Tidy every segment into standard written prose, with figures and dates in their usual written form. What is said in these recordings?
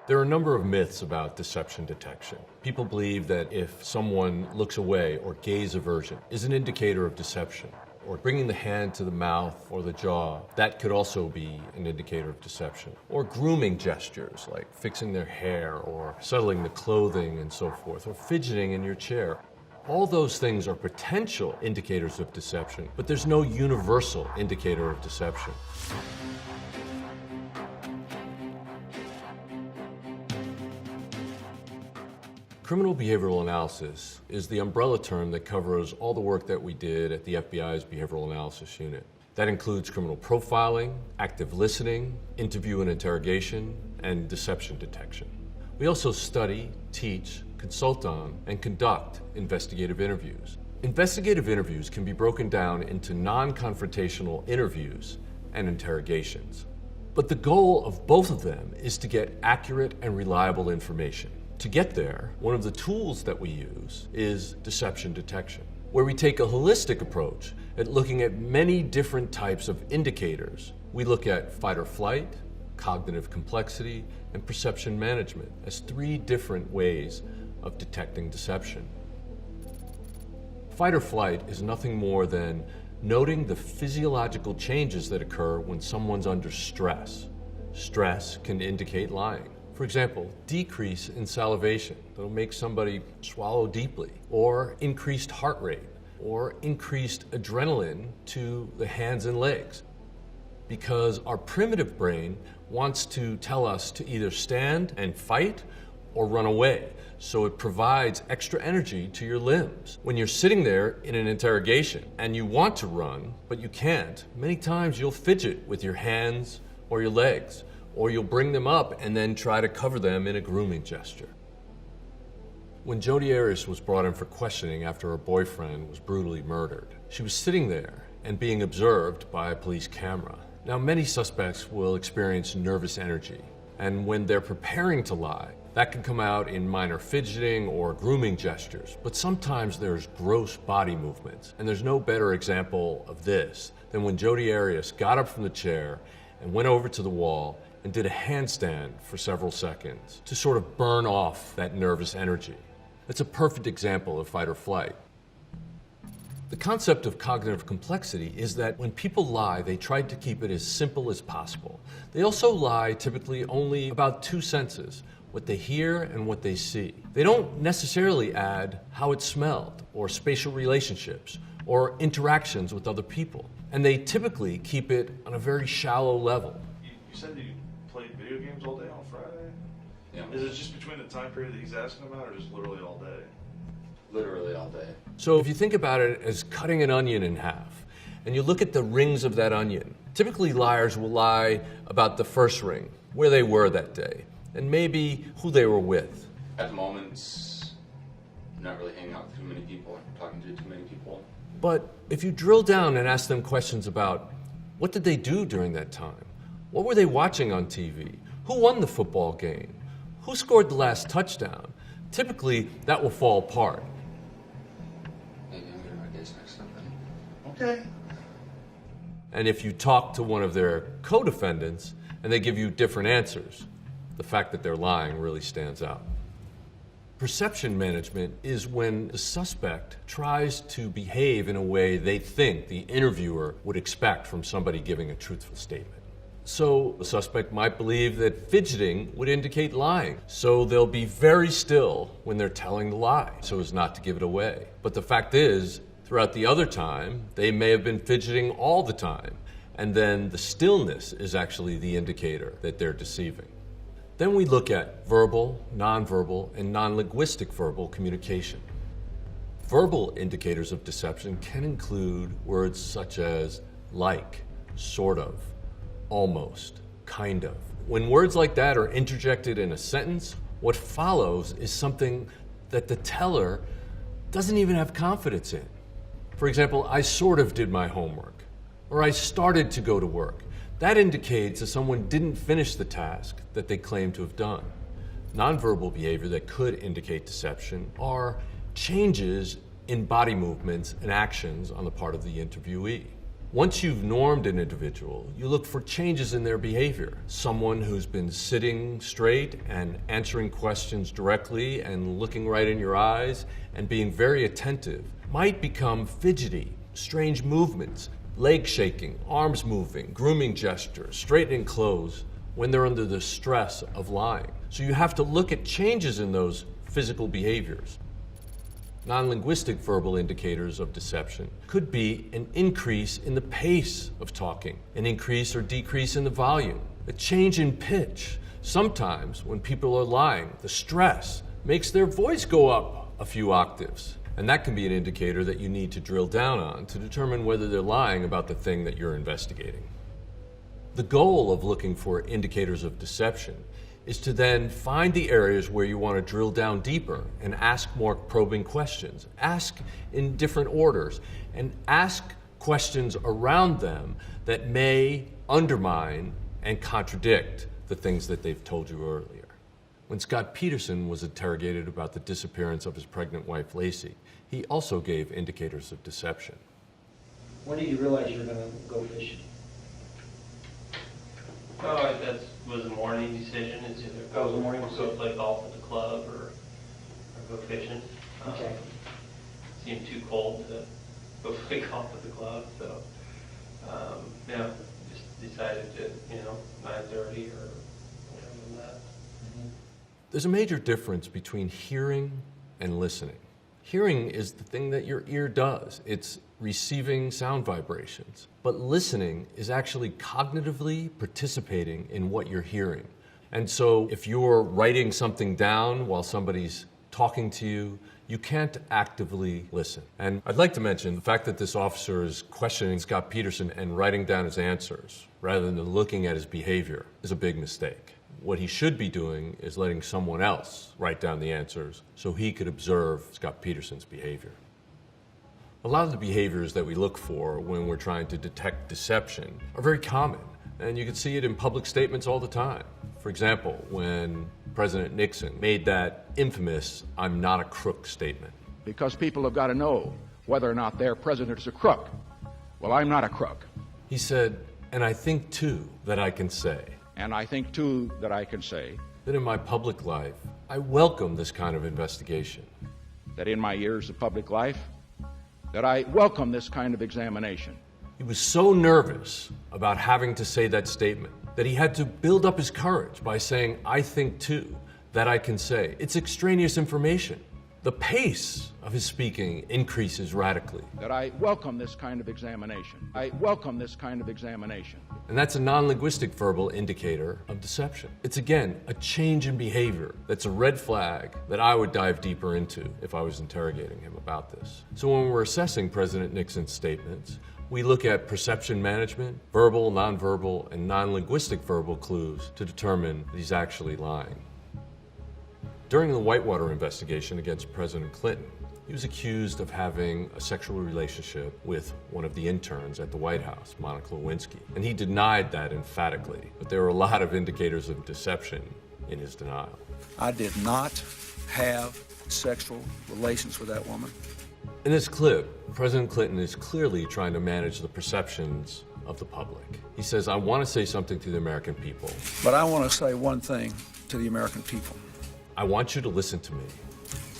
There are a number of myths about deception detection. People believe that if someone looks away or gaze aversion is an indicator of deception, or bringing the hand to the mouth or the jaw, that could also be an indicator of deception. Or grooming gestures like fixing their hair or settling the clothing and so forth, or fidgeting in your chair. All those things are potential indicators of deception, but there's no universal indicator of deception. Criminal behavioral analysis is the umbrella term that covers all the work that we did at the FBI's Behavioral Analysis Unit. That includes criminal profiling, active listening, interview and interrogation, and deception detection. We also study, teach, consult on, and conduct investigative interviews. Investigative interviews can be broken down into non-confrontational interviews and interrogations. But the goal of both of them is to get accurate and reliable information. To get there, one of the tools that we use is deception detection, where we take a holistic approach at looking at many different types of indicators. We look at fight or flight, cognitive complexity, and perception management as three different ways of detecting deception. Fight or flight is nothing more than noting the physiological changes that occur when someone's under stress. Stress can indicate lying. For example, decrease in salivation that'll make somebody swallow deeply, or increased heart rate, or increased adrenaline to the hands and legs. Because our primitive brain wants to tell us to either stand and fight or run away. So it provides extra energy to your limbs. When you're sitting there in an interrogation and you want to run, but you can't, many times you'll fidget with your hands or your legs, or you'll bring them up and then try to cover them in a grooming gesture. When Jodi Arias was brought in for questioning after her boyfriend was brutally murdered, she was sitting there and being observed by a police camera. Now, many suspects will experience nervous energy, and when they're preparing to lie, that can come out in minor fidgeting or grooming gestures, but sometimes there's gross body movements, and there's no better example of this than when Jodi Arias got up from the chair and went over to the wall and did a handstand for several seconds to sort of burn off that nervous energy. It's a perfect example of fight or flight. The concept of cognitive complexity is that when people lie, they try to keep it as simple as possible. They also lie typically only about two senses, what they hear and what they see. They don't necessarily add how it smelled, or spatial relationships, or interactions with other people. And they typically keep it on a very shallow level. You said that you played video games all day on Friday? Yeah. Is it just between the time period that he's asking about, or just literally all day? Literally all day. So if you think about it as cutting an onion in half, and you look at the rings of that onion, typically liars will lie about the first ring, where they were that day, and maybe who they were with. At the moment, not really hanging out with too many people, talking to too many people. But if you drill down and ask them questions about what did they do during that time? What were they watching on TV? Who won the football game? Who scored the last touchdown? Typically, that will fall apart. Maybe I'm getting my days mixed up then. Okay. And if you talk to one of their co-defendants and they give you different answers, the fact that they're lying really stands out. Perception management is when the suspect tries to behave in a way they think the interviewer would expect from somebody giving a truthful statement. So the suspect might believe that fidgeting would indicate lying, so they'll be very still when they're telling the lie so as not to give it away. But the fact is, throughout the other time, they may have been fidgeting all the time, and then the stillness is actually the indicator that they're deceiving. Then we look at verbal, nonverbal, and non-linguistic verbal communication. Verbal indicators of deception can include words such as like, sort of, almost, kind of. When words like that are interjected in a sentence, what follows is something that the teller doesn't even have confidence in. For example, I sort of did my homework, or I started to go to work. That indicates that someone didn't finish the task that they claim to have done. Nonverbal behavior that could indicate deception are changes in body movements and actions on the part of the interviewee. Once you've normed an individual, you look for changes in their behavior. Someone who's been sitting straight and answering questions directly and looking right in your eyes and being very attentive might become fidgety, strange movements, leg shaking, arms moving, grooming gestures, straightening clothes when they're under the stress of lying. So you have to look at changes in those physical behaviors. Non-linguistic verbal indicators of deception could be an increase in the pace of talking, an increase or decrease in the volume, a change in pitch. Sometimes when people are lying, the stress makes their voice go up a few octaves. And that can be an indicator that you need to drill down on to determine whether they're lying about the thing that you're investigating. The goal of looking for indicators of deception is to then find the areas where you want to drill down deeper and ask more probing questions. Ask in different orders and ask questions around them that may undermine and contradict the things that they've told you earlier. When Scott Peterson was interrogated about the disappearance of his pregnant wife, Lacey, he also gave indicators of deception. When did you realize you were going to go fishing? Oh, that was a morning decision. It's either That was a morning go decision. play golf at the club or go fishing. Okay. Seemed too cold to go play golf at the club, so yeah, just decided to 9:30 or whatever than that. There's a major difference between hearing and listening. Hearing is the thing that your ear does. It's receiving sound vibrations. But listening is actually cognitively participating in what you're hearing. And so if you're writing something down while somebody's talking to you, you can't actively listen. And I'd like to mention the fact that this officer is questioning Scott Peterson and writing down his answers rather than looking at his behavior is a big mistake. What he should be doing is letting someone else write down the answers so he could observe Scott Peterson's behavior. A lot of the behaviors that we look for when we're trying to detect deception are very common, and you can see it in public statements all the time. For example, when President Nixon made that infamous "I'm not a crook" statement. Because people have got to know whether or not their president is a crook. Well, I'm not a crook. He said, "And I think too that I can say And I think, too, that I can say that in my public life, I welcome this kind of investigation." that in my years of public life, that I welcome this kind of examination. He was so nervous about having to say that statement that he had to build up his courage by saying, "I think too that I can say." It's extraneous information. The pace of his speaking increases radically. That I welcome this kind of examination. I welcome this kind of examination. And that's a non-linguistic verbal indicator of deception. It's again a change in behavior that's a red flag that I would dive deeper into if I was interrogating him about this. So when we're assessing President Nixon's statements, we look at perception management, verbal, nonverbal, and non-linguistic verbal clues to determine that he's actually lying. During the Whitewater investigation against President Clinton, he was accused of having a sexual relationship with one of the interns at the White House, Monica Lewinsky. And he denied that emphatically, but there were a lot of indicators of deception in his denial. I did not have sexual relations with that woman. In this clip, President Clinton is clearly trying to manage the perceptions of the public. He says, "I want to say something to the American people. But I want to say one thing to the American people. I want you to listen to me.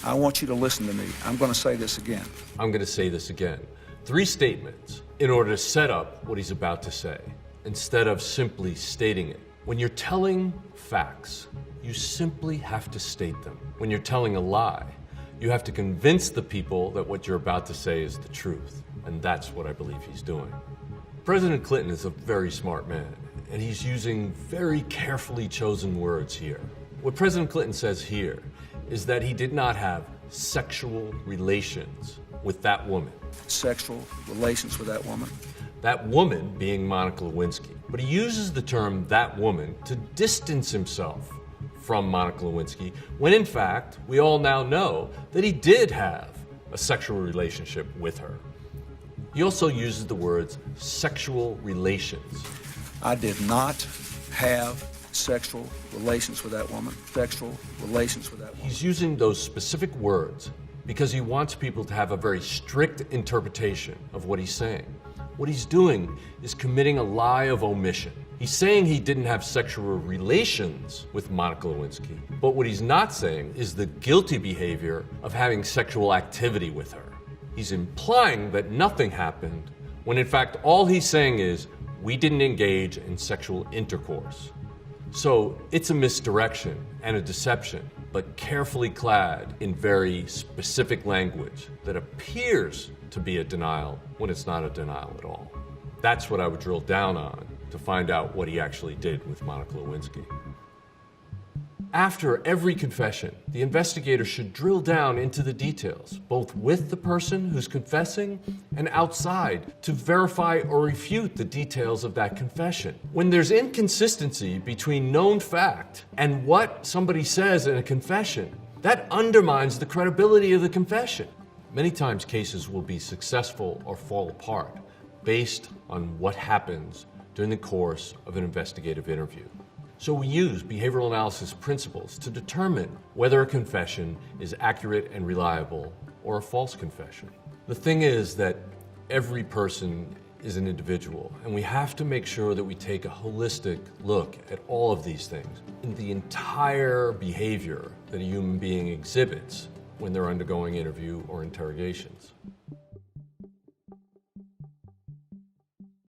I want you to listen to me. I'm going to say this again. I'm going to say this again." 3 statements in order to set up what he's about to say, instead of simply stating it. When you're telling facts, you simply have to state them. When you're telling a lie, you have to convince the people that what you're about to say is the truth. And that's what I believe he's doing. President Clinton is a very smart man, and he's using very carefully chosen words here. What President Clinton says here is that he did not have sexual relations with that woman. Sexual relations with that woman. That woman being Monica Lewinsky. But he uses the term "that woman" to distance himself from Monica Lewinsky, when in fact, we all now know that he did have a sexual relationship with her. He also uses the words "sexual relations." I did not have sexual relations with that woman. Sexual relations with that woman. He's using those specific words because he wants people to have a very strict interpretation of what he's saying. what he's doing is committing a lie of omission. He's saying he didn't have sexual relations with Monica Lewinsky, but what he's not saying is the guilty behavior of having sexual activity with her. He's implying that nothing happened, when in fact all he's saying is, we didn't engage in sexual intercourse. So it's a misdirection and a deception, but carefully clad in very specific language that appears to be a denial when it's not a denial at all. That's what I would drill down on to find out what he actually did with Monica Lewinsky. After every confession, the investigator should drill down into the details, both with the person who's confessing and outside, to verify or refute the details of that confession. When there's inconsistency between known fact and what somebody says in a confession, that undermines the credibility of the confession. Many times cases will be successful or fall apart based on what happens during the course of an investigative interview. So we use behavioral analysis principles to determine whether a confession is accurate and reliable or a false confession. The thing is that every person is an individual, and we have to make sure that we take a holistic look at all of these things in the entire behavior that a human being exhibits when they're undergoing interview or interrogations.